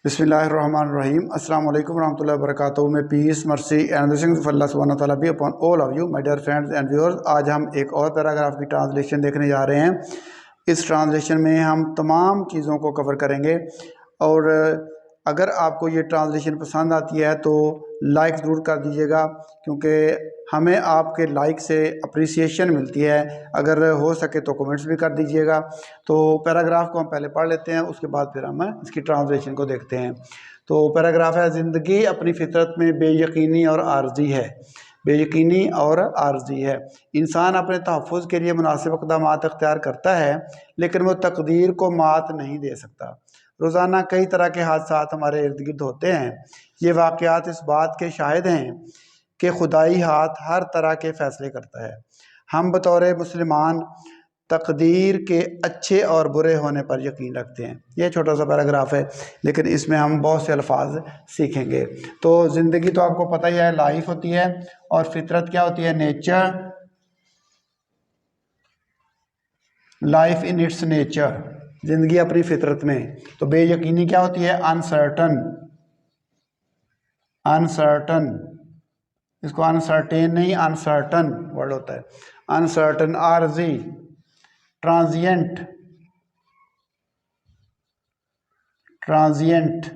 बिस्मिल्लाहिर्रहमानिर्रहीम अस्सलाम वालेकुम रहमतुल्लाहि व बरकातुहू। मैं peace mercy and blessings of Allah सुब्हानहू व तआला be upon all of you my dear friends and viewers. आज हम एक और पैराग्राफ की ट्रांसलेशन देखने जा रहे हैं। इस ट्रांसलेशन में हम तमाम चीज़ों को कवर करेंगे और अगर आपको ये ट्रांसलेशन पसंद आती है तो लाइक ज़रूर कर दीजिएगा, क्योंकि हमें आपके लाइक से अप्रिसिएशन मिलती है। अगर हो सके तो कमेंट्स भी कर दीजिएगा। तो पैराग्राफ को हम पहले पढ़ लेते हैं, उसके बाद फिर हम इसकी ट्रांसलेशन को देखते हैं। तो पैराग्राफ है, ज़िंदगी अपनी फितरत में बेयकीनी और आर्जी है। बेयकीनी और आर्जी है। इंसान अपने तहफ़्फ़ुज़ के लिए मुनासिब इक़दामात इख्तियार करता है, लेकिन वो तकदीर को मात नहीं दे सकता। रोज़ाना कई तरह के हादसात हमारे इर्द गिर्द होते हैं। ये वाक़यात इस बात के शाहिद हैं कि खुदाई हाथ हर तरह के फ़ैसले करता है। हम बतौर मुसलमान तकदीर के अच्छे और बुरे होने पर यकीन रखते हैं। ये छोटा सा पैराग्राफ है, लेकिन इसमें हम बहुत से अल्फाज सीखेंगे। तो ज़िंदगी तो आपको पता ही है, लाइफ होती है, और फितरत क्या होती है? Nature, life in its nature, ज़िंदगी अपनी फितरत में। तो बेयकीनी क्या होती है? अनसर्टन, अनसर्टन, इसको अनसर्टेन नहीं, अनसर्टन वर्ड होता है। अनसर्टन, आर्जी, ट्रांजिएंट, ट्रांजिएंट,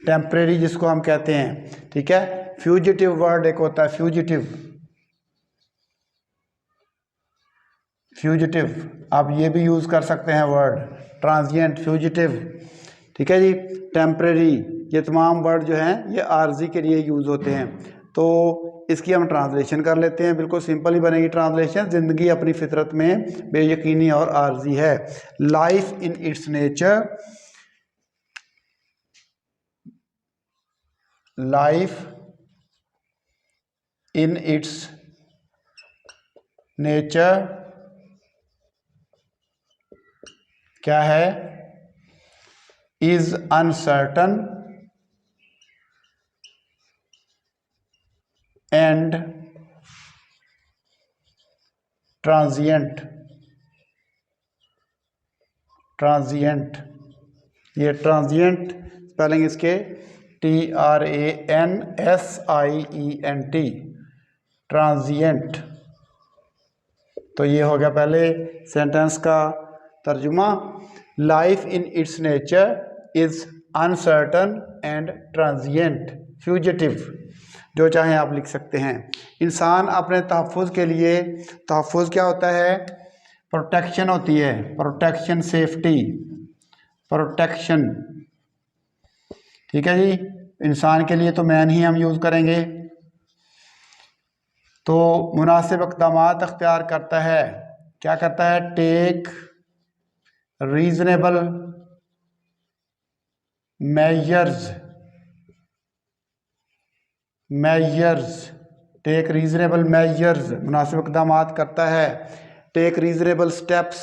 टेम्परेरी जिसको हम कहते हैं, ठीक है। फ्यूजिटिव वर्ड एक होता है, फ्यूजिटिव, फ्यूजिटिव, आप ये भी यूज़ कर सकते हैं वर्ड, ट्रांजिएंट, फ्यूजिटिव, ठीक है जी। टेम्परेरी, ये तमाम वर्ड जो हैं ये आर्जी के लिए यूज़ होते हैं। तो इसकी हम ट्रांसलेशन कर लेते हैं। बिल्कुल सिंपल ही बनेगी ट्रांसलेशन। ज़िंदगी अपनी फितरत में बेयकीनी और आर्जी है। Life in its nature, life in its nature क्या है? Is uncertain and transient, transient, ये ट्रांजिएंट स्पेलिंग इसके TRANSIENT, ट्रांजिएंट। तो ये हो गया पहले सेंटेंस का तर्जुमा। Life in its nature is uncertain and transient, fugitive, जो चाहें आप लिख सकते हैं। इंसान अपने तहफ़्फ़ुज़ के लिए, तहफ़्फ़ुज़ क्या होता है? प्रोटेक्शन होती है, प्रोटेक्शन, सेफ्टी, प्रोटेक्शन, ठीक है जी। इंसान के लिए तो मैन ही हम यूज़ करेंगे। तो मुनासिब इक़दामात अख्तियार करता है, क्या करता है? Take reasonable measures, measures, take reasonable measures, मुनासिब इक़दामात करता है। टेक रीज़नेबल स्टेप्स,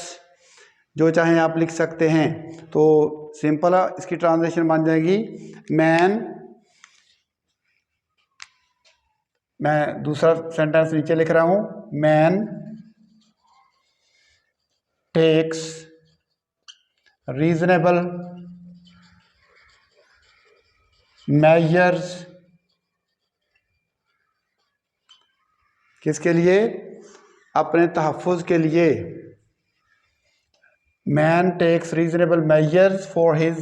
जो चाहें आप लिख सकते हैं। तो सिंपल इसकी ट्रांसलेशन बन जाएगी, मैन, मैं दूसरा सेंटेंस नीचे लिख रहा हूं, मैन टेक्स रीजनेबल मेजर्स, किसके लिए? अपने तहफ़्फ़ुज़ के लिए। Man takes reasonable measures for his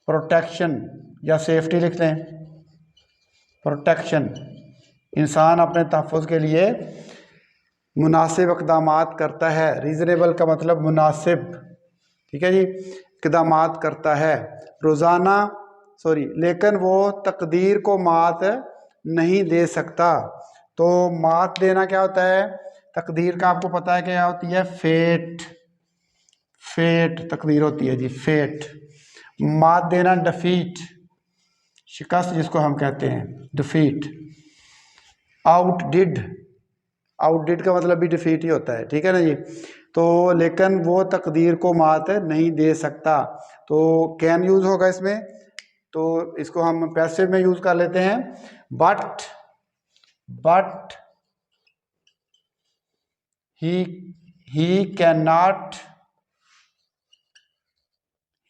protection, या सेफ्टी लिख लें, प्रोटेक्शन। इंसान अपने तहफ़्फ़ुज़ के लिए मुनासिब इक़दामात करता है। रीज़नेबल का मतलब मुनासिब, ठीक है जी, इक़दामात करता है रोज़ाना, लेकिन वो तकदीर को मात नहीं दे सकता। तो मात देना क्या होता है? तकदीर का आपको पता है क्या होती है? फेट, फेट तकदीर होती है जी, फेट। मात देना डिफीट, शिकस्त जिसको हम कहते हैं, डिफीट। आउटडिड, आउटडिड का मतलब भी डिफीट ही होता है, ठीक है ना जी। तो लेकिन वो तकदीर को मात नहीं दे सकता। तो कैन यूज़ होगा इसमें, तो इसको हम पैसिव में यूज़ कर लेते हैं। But he can not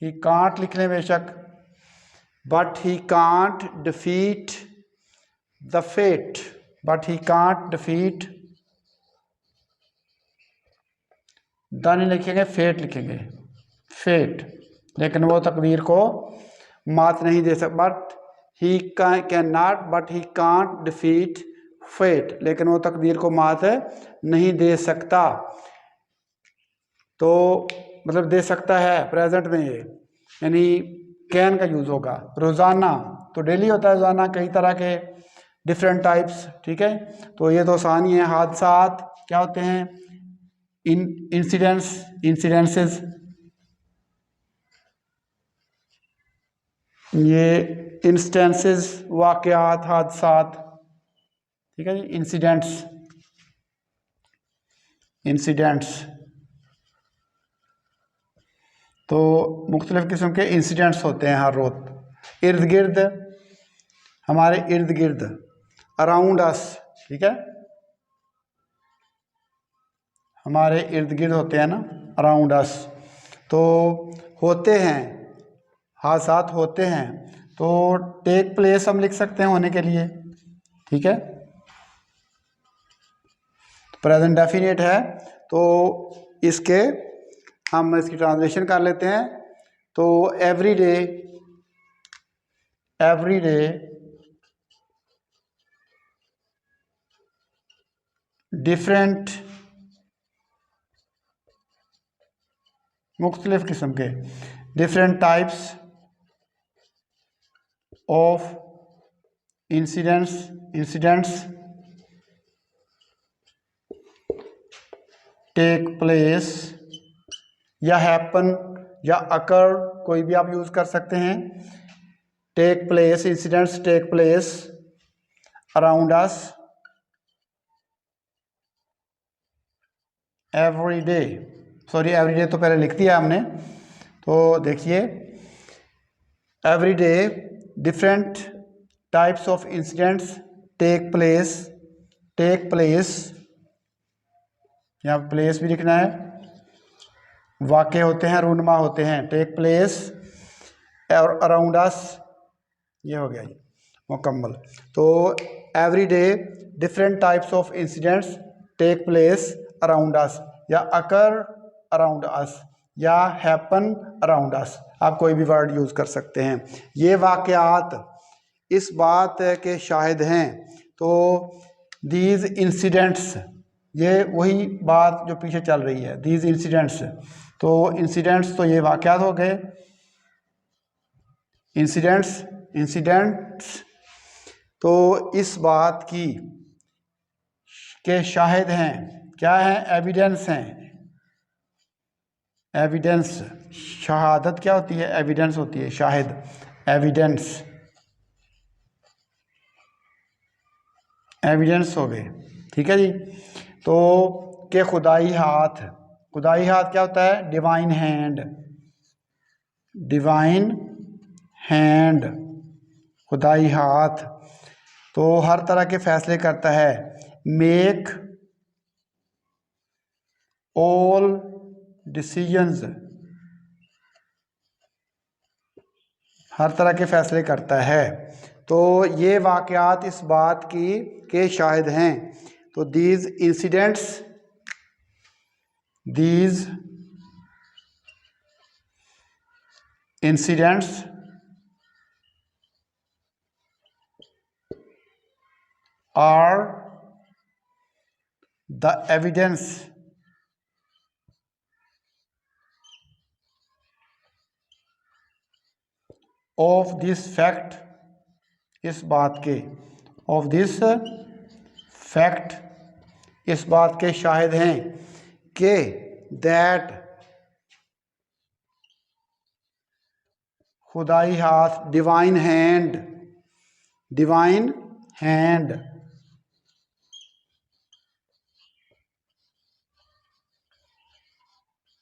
he can't लिख लें बेशक, but he can't defeat the fate, but he can't defeat the नहीं लिखेंगे, फेट लिखेंगे, फेट, लेकिन वो तकदीर को मात नहीं दे सकता। But he can not, but he can't defeat fate, लेकिन वो तकदीर को मात नहीं दे सकता। तो मतलब दे सकता है प्रेजेंट में ये, यानी कैन का यूज होगा। रोजाना तो डेली होता है, रोजाना कई तरह के डिफरेंट टाइप्स, ठीक है। तो ये तो आसान ही है। हादसात क्या होते हैं? इंसिडेंट्स, इंसिडेंसेस, ये इंस्टेंसेस, वाकयात, हादसात, ठीक है जी। इंसिडेंट्स, इंसिडेंट्स तो मुख्तलिफ किस्म के इंसिडेंट्स होते हैं हर रोज़ इर्द गिर्द, हमारे इर्द गिर्द, अराउंड अस, ठीक है, हमारे इर्द गिर्द होते हैं ना, अराउंड अस। तो होते हैं, हादसात होते हैं, तो टेक प्लेस हम लिख सकते हैं होने के लिए, ठीक है। प्रेजेंट डेफिनेट है, तो इसके हम इसकी ट्रांसलेशन कर लेते हैं। तो every day, every day different, मुख्तलिफ किस्म के, different types of incidents, incidents take place, या हैपन या अकर, कोई भी आप यूज कर सकते हैं। Take place, incidents take place around us every day, sorry every day तो पहले लिख दिया हमने। तो देखिए, every day different types of incidents take place, take place, यहाँ प्लेस भी लिखना है, वाक़े होते हैं, रूनमा होते हैं, टेक प्लेस और अराउंड अस, ये हो गया जी मुकम्मल। तो every day different types of incidents take place around us, या अकर अराउंड अस, या हैपन अराउंड अस, आप कोई भी वर्ड यूज़ कर सकते हैं। ये वाक़यात इस बात के शाहिद हैं। तो दीज इंसिडेंट्स, ये वही बात जो पीछे चल रही है, दीज इंसिडेंट्स। तो इंसिडेंट्स तो ये वाक़यात हो गए, इंसिडेंट्स, इंसिडेंट्स तो इस बात की के शाहिद हैं, क्या है? एविडेंस हैं। एविडेंस, शहादत क्या होती है? एविडेंस होती है, शाहिद, एविडेंस, एविडेंस हो गए, ठीक है जी। तो के खुदाई हाथ, खुदाई हाथ क्या होता है? डिवाइन हैंड, डिवाइन हैंड, खुदाई हाथ। तो हर तरह के फैसले करता है। मेक ऑल डिसीजंस, हर तरह के फैसले करता है। तो ये वाक़यात इस बात की के शाहिद हैं। तो these incidents, these incidents are the evidence of this fact, इस बात के, ऑफ दिस फैक्ट, इस बात के शाहिद हैं कि दैट खुदाई हाथ, divine hand, divine hand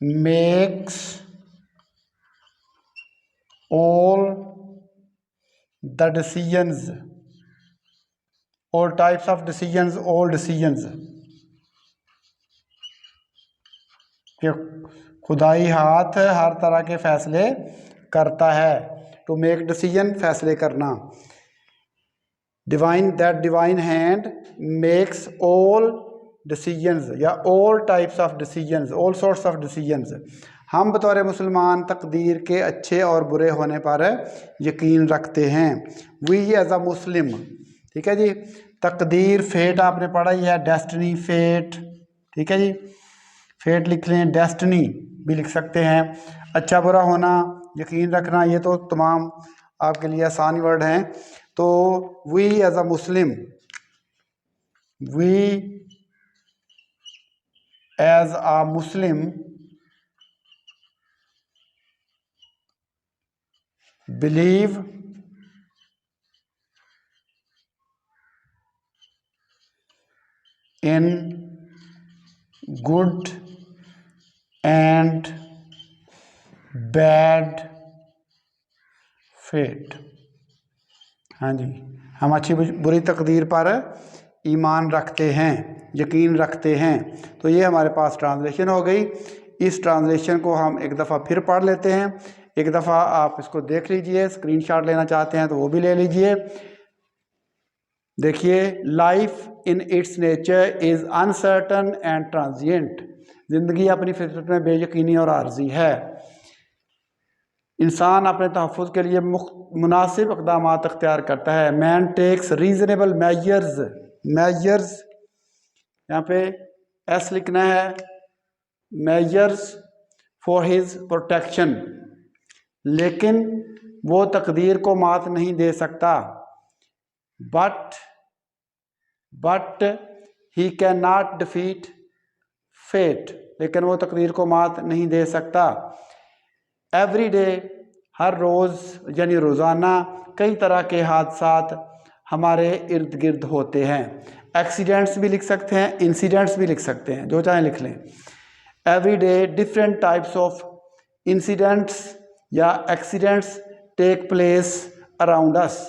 makes all the decisions, all types of decisions, all decisions, कि खुदाई हाथ हर तरह के फैसले करता है। टू मेक डिसीजन, फैसले करना। Divine, that divine hand makes all decisions या all types of decisions, all sorts of decisions. हम बतौर मुसलमान तकदीर के अच्छे और बुरे होने पर यकीन रखते हैं। वी एज अ मुस्लिम, ठीक है जी। तकदीर, फेट आपने पढ़ा ही है, डेस्टिनी, फेट, ठीक है जी। फेट लिख लें, डेस्टिनी भी लिख सकते हैं। अच्छा बुरा होना, यकीन रखना, ये तो तमाम आपके लिए आसान वर्ड हैं। तो we as a Muslim, we as a Muslim believe in good and bad fate। हाँ जी, हम अच्छी बुरी तकदीर पर ईमान रखते हैं, यकीन रखते हैं। तो ये हमारे पास ट्रांसलेशन हो गई। इस ट्रांसलेशन को हम एक दफ़ा फिर पढ़ लेते हैं। एक दफ़ा आप इसको देख लीजिए, स्क्रीनशॉट लेना चाहते हैं तो वो भी ले लीजिए। देखिए, life in its nature is uncertain and transient. ज़िंदगी अपनी फितरत में बेयकीनी और आर्जी है। इंसान अपने तहफ़्फ़ुज़ के लिए मुनासिब इक़दाम अख्तियार करता है। Man takes reasonable measures, measures यहाँ पे एस लिखना है, मेजर्स फॉर हिज प्रोटेक्शन। लेकिन वो तकदीर को मात नहीं दे सकता। But he can not defeat fate, लेकिन वो तकदीर को मात नहीं दे सकता। एवरी डे, हर रोज़ यानी रोज़ाना कई तरह के हादसात हमारे इर्द गिर्द होते हैं। एक्सीडेंट्स भी लिख सकते हैं, इंसिडेंट्स भी लिख सकते हैं, जो चाहें लिख लें। Every day different types of incidents या accidents take place around us.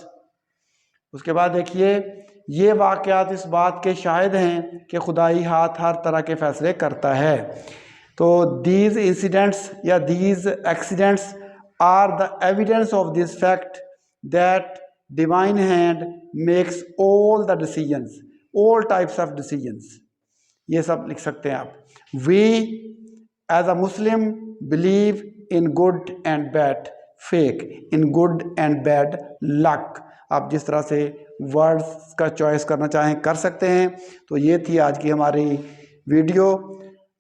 उसके बाद देखिए, ये वाक़यात इस बात के शाहिद हैं कि खुदाई हाथ हर तरह के फ़ैसले करता है। तो दीज इंसिडेंट्स या these accidents are the evidence of this fact that divine hand makes all the decisions, all types of decisions. ये सब लिख सकते हैं आप। We as a Muslim believe in good and bad fake, in good and bad luck. आप जिस तरह से वर्ड्स का चॉइस करना चाहें कर सकते हैं। तो ये थी आज की हमारी वीडियो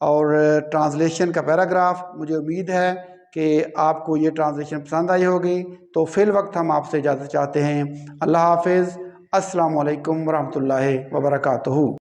और ट्रांसलेशन का पैराग्राफ। मुझे उम्मीद है कि आपको ये ट्रांसलेशन पसंद आई होगी। तो फिल वक्त हम आपसे इजाज़त चाहते हैं। अल्लाह हाफिज़। अस्सलामु अलैकुम वरहमतुल्लाहि वबरकातुहू।